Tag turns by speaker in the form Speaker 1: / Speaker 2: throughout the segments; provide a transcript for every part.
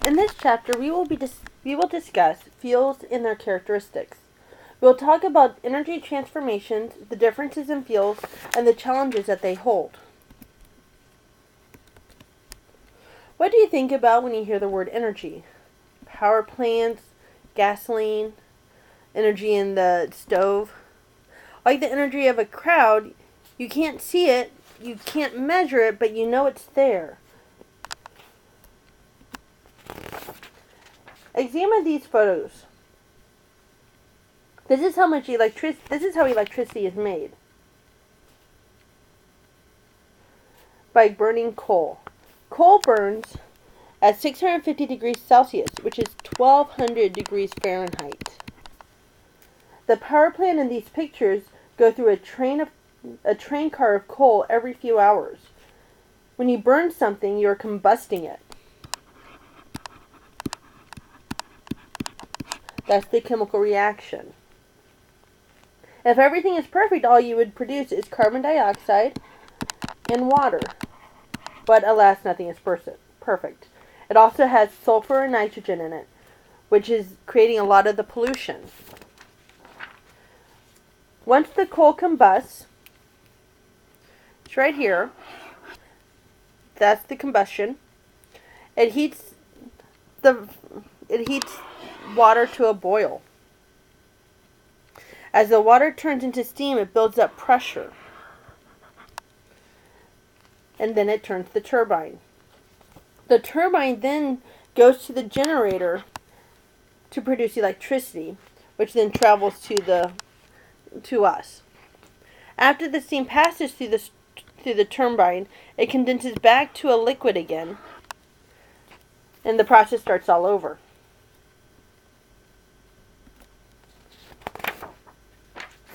Speaker 1: In this chapter, we will discuss fuels and their characteristics. We will talk about energy transformations, the differences in fuels, and the challenges that they hold. What do you think about when you hear the word energy? Power plants, gasoline, energy in the stove. Like the energy of a crowd, you can't see it, you can't measure it, but you know it's there. Examine these photos. This is how electricity is made. By burning coal. Coal burns at 650 degrees Celsius, which is 1200 degrees Fahrenheit. The power plant in these pictures go through a train car of coal every few hours. When you burn something, you are combusting it. That's the chemical reaction. If everything is perfect, all you would produce is carbon dioxide and water. But alas, nothing is perfect. It also has sulfur and nitrogen in it, which is creating a lot of the pollution. Once the coal combusts, it's right here. That's the combustion. It heats water to a boil. As the water turns into steam, it builds up pressure. And then it turns the turbine. The turbine then goes to the generator to produce electricity, which then travels to us. After the steam passes through the turbine, it condenses back to a liquid again, and the process starts all over.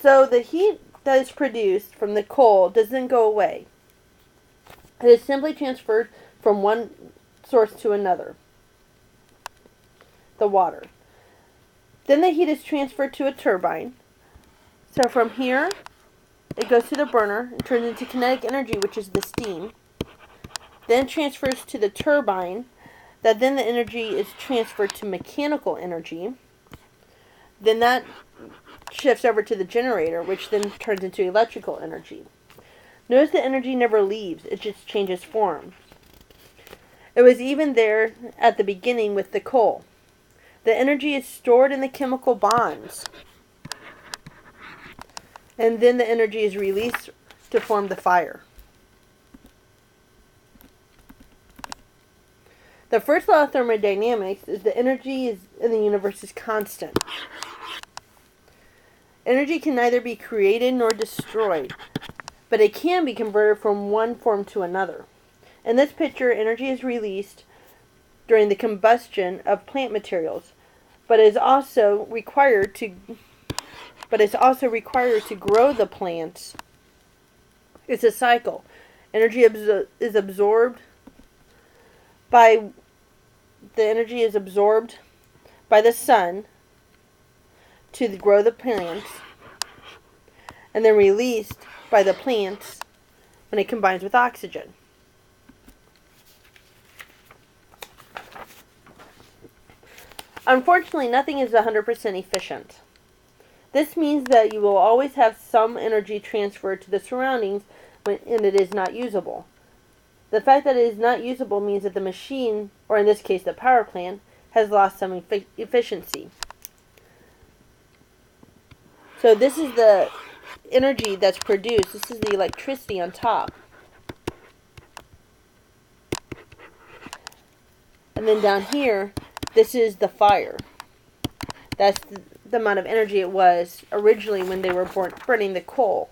Speaker 1: So the heat that is produced from the coal doesn't go away. It is simply transferred from one source to another, the water. Then the heat is transferred to a turbine. So from here, it goes to the burner and turns into kinetic energy, which is the steam. Then transfers to the turbine. Then the energy is transferred to mechanical energy. Then that shifts over to the generator, which then turns into electrical energy. Notice the energy never leaves, it just changes form. It was even there at the beginning with the coal. The energy is stored in the chemical bonds. And then the energy is released to form the fire. The first law of thermodynamics is that energy in the universe is constant. Energy can neither be created nor destroyed, but it can be converted from one form to another. In this picture, energy is released during the combustion of plant materials, but is also required to grow the plants. It's a cycle. Energy is absorbed by the sun to grow the plants, and then released by the plants when it combines with oxygen. Unfortunately, nothing is 100% efficient. This means that you will always have some energy transferred to the surroundings and it is not usable. The fact that it is not usable means that the machine, or in this case the power plant, has lost some efficiency. So this is the energy that's produced. This is the electricity on top. And then down here, this is the fire. That's the amount of energy it was originally when they were burning the coal.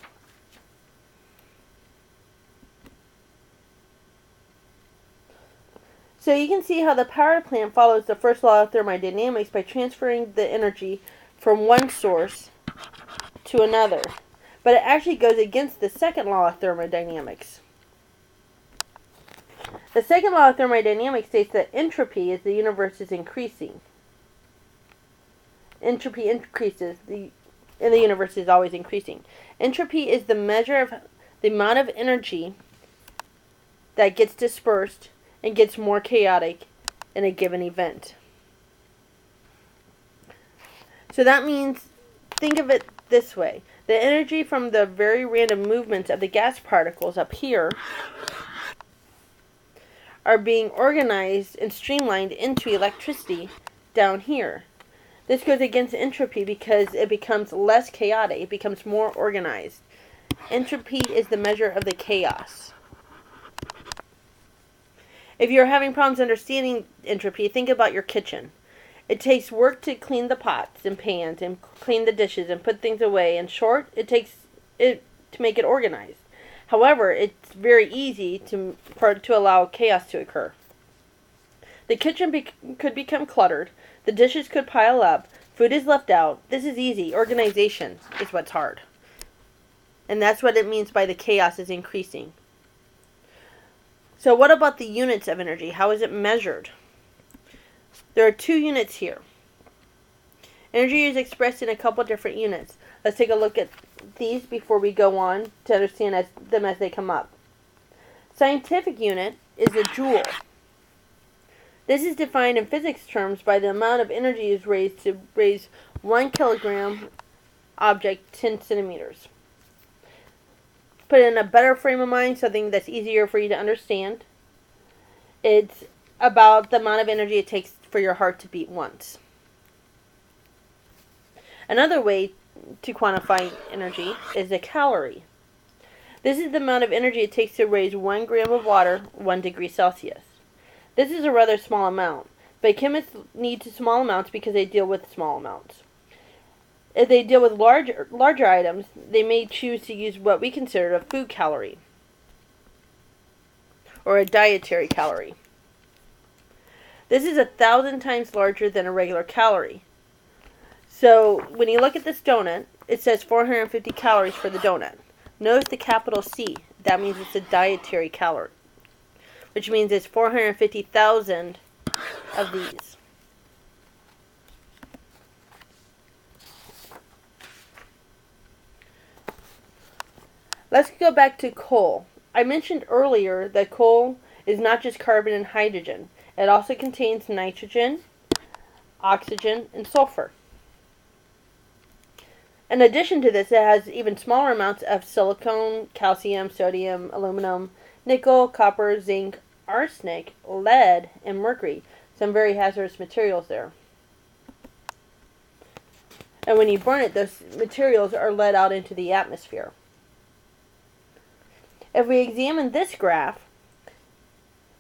Speaker 1: So you can see how the power plant follows the first law of thermodynamics by transferring the energy from one source to another. But it actually goes against the second law of thermodynamics. The second law of thermodynamics states that entropy as the universe is increasing. Entropy increases, and the universe is always increasing. Entropy is the measure of the amount of energy that gets dispersed and gets more chaotic in a given event. So that means, think of it this way. The energy from the very random movements of the gas particles up here are being organized and streamlined into electricity down here. This goes against entropy because it becomes less chaotic. It becomes more organized. Entropy is the measure of the chaos. If you're having problems understanding entropy, think about your kitchen. It takes work to clean the pots and pans and clean the dishes and put things away. In short, it takes it to make it organized. However, it's very easy to allow chaos to occur. The kitchen could become cluttered. The dishes could pile up. Food is left out. This is easy. Organization is what's hard. And that's what it means by the chaos is increasing. So what about the units of energy? How is it measured? There are 2 units here. Energy is expressed in a couple different units. Let's take a look at these before we go on to understand them as they come up. Scientific unit is a joule. This is defined in physics terms by the amount of energy is raised to raise 1 kilogram object 10 centimeters. Put it in a better frame of mind, something that's easier for you to understand. It's about the amount of energy it takes for your heart to beat once. Another way to quantify energy is a calorie. This is the amount of energy it takes to raise 1 gram of water 1 degree Celsius. This is a rather small amount, but chemists need small amounts because they deal with small amounts. If they deal with larger items, they may choose to use what we consider a food calorie or a dietary calorie. This is 1,000 times larger than a regular calorie. So when you look at this donut, it says 450 calories for the donut. Notice the capital C. That means it's a dietary calorie, which means it's 450,000 of these. Let's go back to coal. I mentioned earlier that coal is not just carbon and hydrogen. It also contains nitrogen, oxygen, and sulfur. In addition to this, it has even smaller amounts of silicon, calcium, sodium, aluminum, nickel, copper, zinc, arsenic, lead, and mercury. Some very hazardous materials there. And when you burn it, those materials are let out into the atmosphere. If we examine this graph,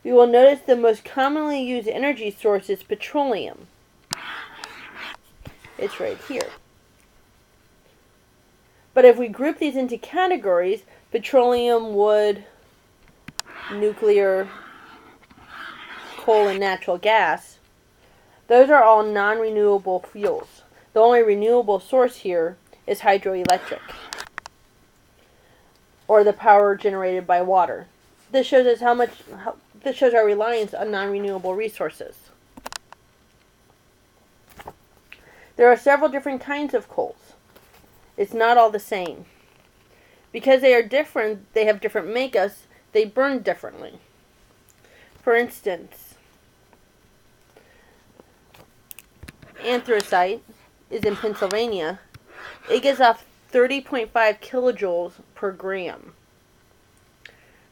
Speaker 1: we will notice the most commonly used energy source is petroleum. It's right here. But if we group these into categories, petroleum, wood, nuclear, coal, and natural gas, those are all non-renewable fuels. The only renewable source here is hydroelectric, or the power generated by water. This shows us this shows our reliance on non-renewable resources. There are several different kinds of coals. It's not all the same. Because they are different, they have different makeups, they burn differently. For instance, anthracite is in Pennsylvania. It gives off 30.5 kilojoules per gram.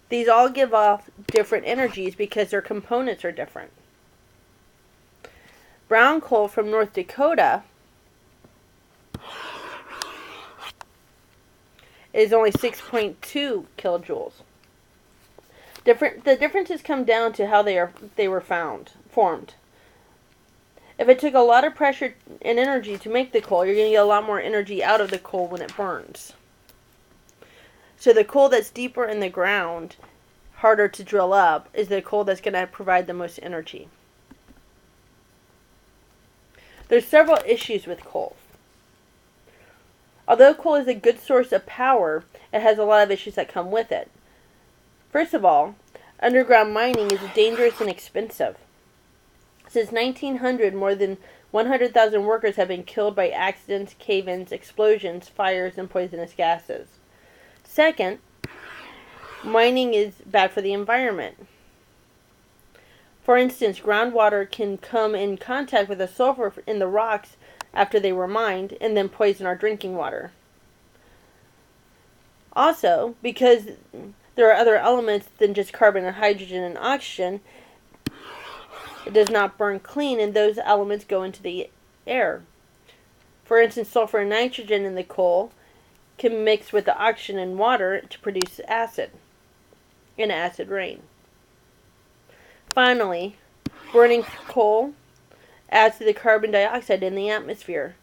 Speaker 1: These all give off different energies because their components are different. Brown coal from North Dakota is only 6.2 kilojoules. The differences come down to how they were formed. If it took a lot of pressure and energy to make the coal, you're going to get a lot more energy out of the coal when it burns. So the coal that's deeper in the ground, harder to drill up, is the coal that's going to provide the most energy. There's several issues with coal. Although coal is a good source of power, it has a lot of issues that come with it. First of all, underground mining is dangerous and expensive. Since 1900, more than 100,000 workers have been killed by accidents, cave-ins, explosions, fires, and poisonous gases. Second, mining is bad for the environment. For instance, groundwater can come in contact with the sulfur in the rocks after they were mined and then poison our drinking water. Also, because there are other elements than just carbon and hydrogen and oxygen, it does not burn clean, and those elements go into the air. For instance, sulfur and nitrogen in the coal can mix with the oxygen and water to produce acid, in acid rain. Finally, burning coal adds to the carbon dioxide in the atmosphere.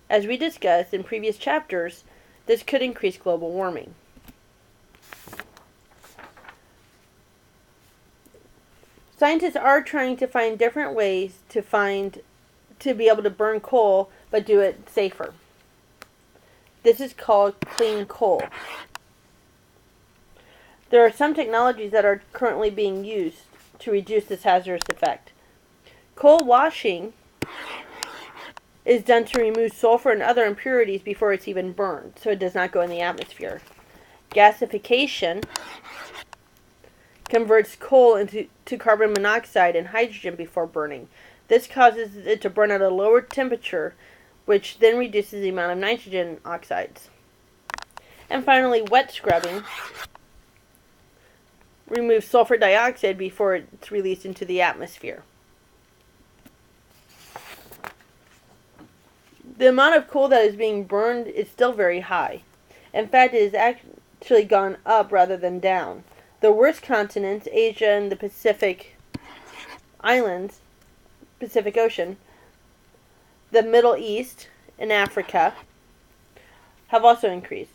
Speaker 1: As we discussed in previous chapters, this could increase global warming. Scientists are trying to find different ways to be able to burn coal, but do it safer. This is called clean coal. There are some technologies that are currently being used to reduce this hazardous effect. Coal washing is done to remove sulfur and other impurities before it's even burned, so it does not go in the atmosphere. Gasification converts coal into carbon monoxide and hydrogen before burning. This causes it to burn at a lower temperature, which then reduces the amount of nitrogen oxides. And finally, wet scrubbing removes sulfur dioxide before it's released into the atmosphere. The amount of coal that is being burned is still very high. In fact, it has actually gone up rather than down. The worst continents, Asia and the Pacific Islands, Pacific Ocean, the Middle East, and Africa, have also increased,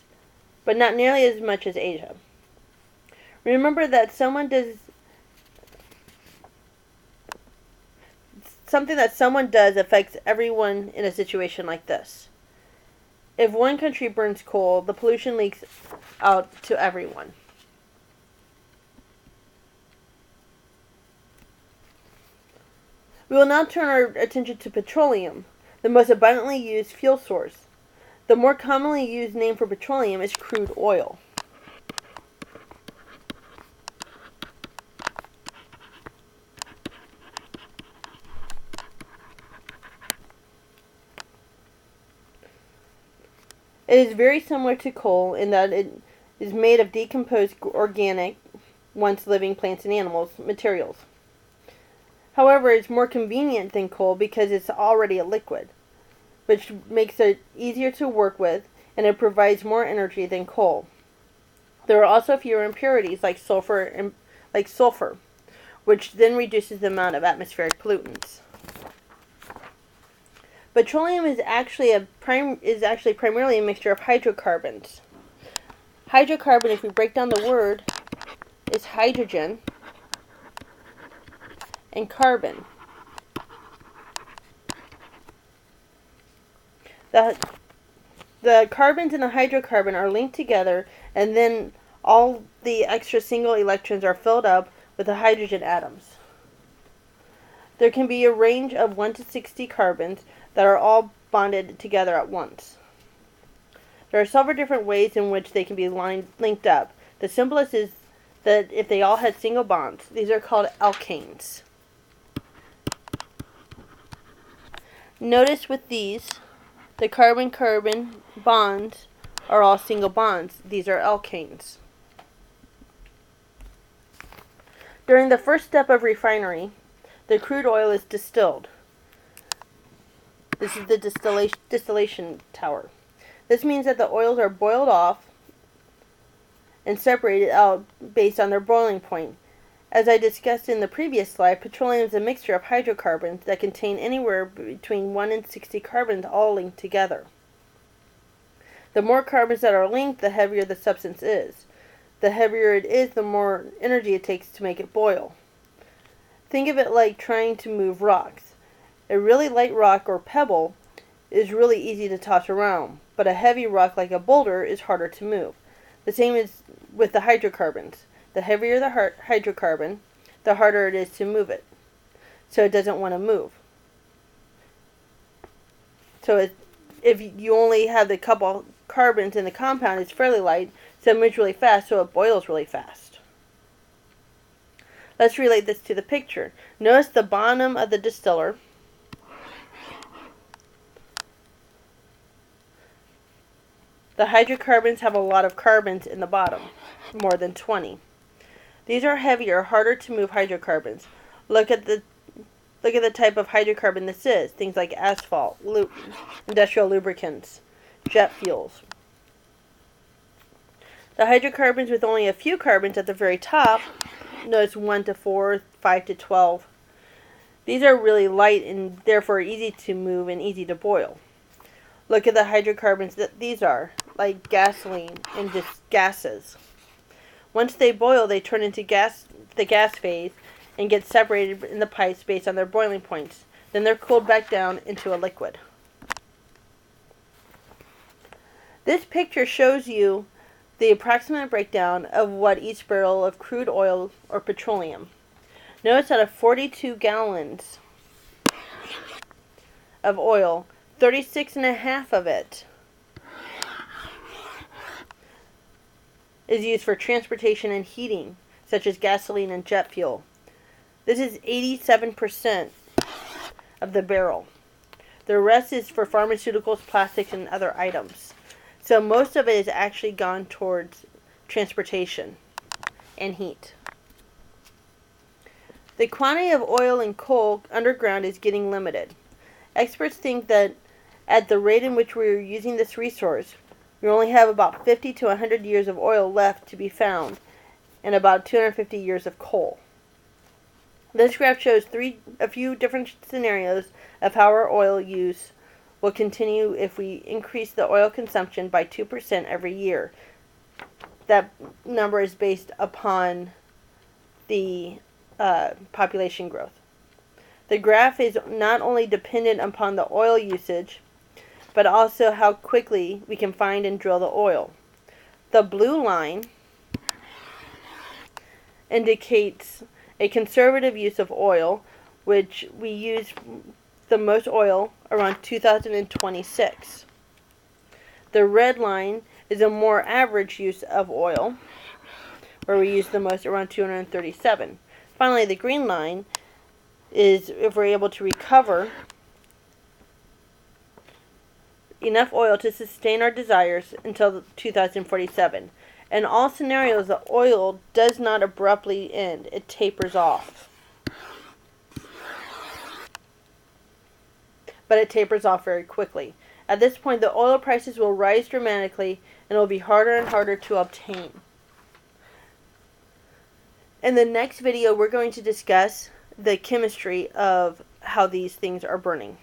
Speaker 1: but not nearly as much as Asia. Remember that something that someone does affects everyone in a situation like this. If one country burns coal, the pollution leaks out to everyone. We will now turn our attention to petroleum, the most abundantly used fuel source. The more commonly used name for petroleum is crude oil. It is very similar to coal in that it is made of decomposed organic, once living plants and animals, materials. However, it's more convenient than coal because it's already a liquid, which makes it easier to work with, and it provides more energy than coal. There are also fewer impurities like sulfur, which then reduces the amount of atmospheric pollutants. Petroleum is actually primarily a mixture of hydrocarbons. Hydrocarbon, if we break down the word, is hydrogen and carbon. The carbons in a hydrocarbon are linked together, and then all the extra single electrons are filled up with the hydrogen atoms. There can be a range of 1 to 60 carbons that are all bonded together at once. There are several different ways in which they can be linked up. The simplest is that if they all had single bonds, these are called alkanes. Notice with these, the carbon-carbon bonds are all single bonds. These are alkanes. During the first step of refinery, the crude oil is distilled. This is the distillation tower. This means that the oils are boiled off and separated out based on their boiling point. As I discussed in the previous slide, petroleum is a mixture of hydrocarbons that contain anywhere between 1 and 60 carbons all linked together. The more carbons that are linked, the heavier the substance is. The heavier it is, the more energy it takes to make it boil. Think of it like trying to move rocks. A really light rock or pebble is really easy to toss around, but a heavy rock like a boulder is harder to move. The same is with the hydrocarbons. The heavier the hydrocarbon, the harder it is to move it. So it doesn't want to move. So if you only have the couple carbons in the compound, it's fairly light, so it moves really fast, so it boils really fast. Let's relate this to the picture. Notice the bottom of the distiller. The hydrocarbons have a lot of carbons in the bottom, more than 20. These are heavier, harder to move hydrocarbons. Look at the type of hydrocarbon this is. Things like asphalt, industrial lubricants, jet fuels. The hydrocarbons with only a few carbons at the very top, notice 1 to 4, 5 to 12. These are really light and therefore easy to move and easy to boil. Look at the hydrocarbons that these are, like gasoline and just gases. Once they boil, they turn into the gas phase and get separated in the pipes based on their boiling points. Then they're cooled back down into a liquid. This picture shows you the approximate breakdown of what each barrel of crude oil or petroleum. Notice out of 42 gallons of oil, 36.5 of it is used for transportation and heating, such as gasoline and jet fuel. This is 87% of the barrel. The rest is for pharmaceuticals, plastics, and other items. So most of it is actually gone towards transportation and heat. The quantity of oil and coal underground is getting limited. Experts think that at the rate in which we are using this resource, we only have about 50 to 100 years of oil left to be found and about 250 years of coal. This graph shows a few different scenarios of how our oil use will continue if we increase the oil consumption by 2% every year. That number is based upon the population growth. The graph is not only dependent upon the oil usage, but also how quickly we can find and drill the oil. The blue line indicates a conservative use of oil, which we use the most oil around 2026. The red line is a more average use of oil, where we use the most around 237. Finally, the green line is if we're able to recover enough oil to sustain our desires until 2047. In all scenarios, the oil does not abruptly end. It tapers off. But it tapers off very quickly. At this point, the oil prices will rise dramatically and it will be harder and harder to obtain. In the next video, we're going to discuss the chemistry of how these things are burning.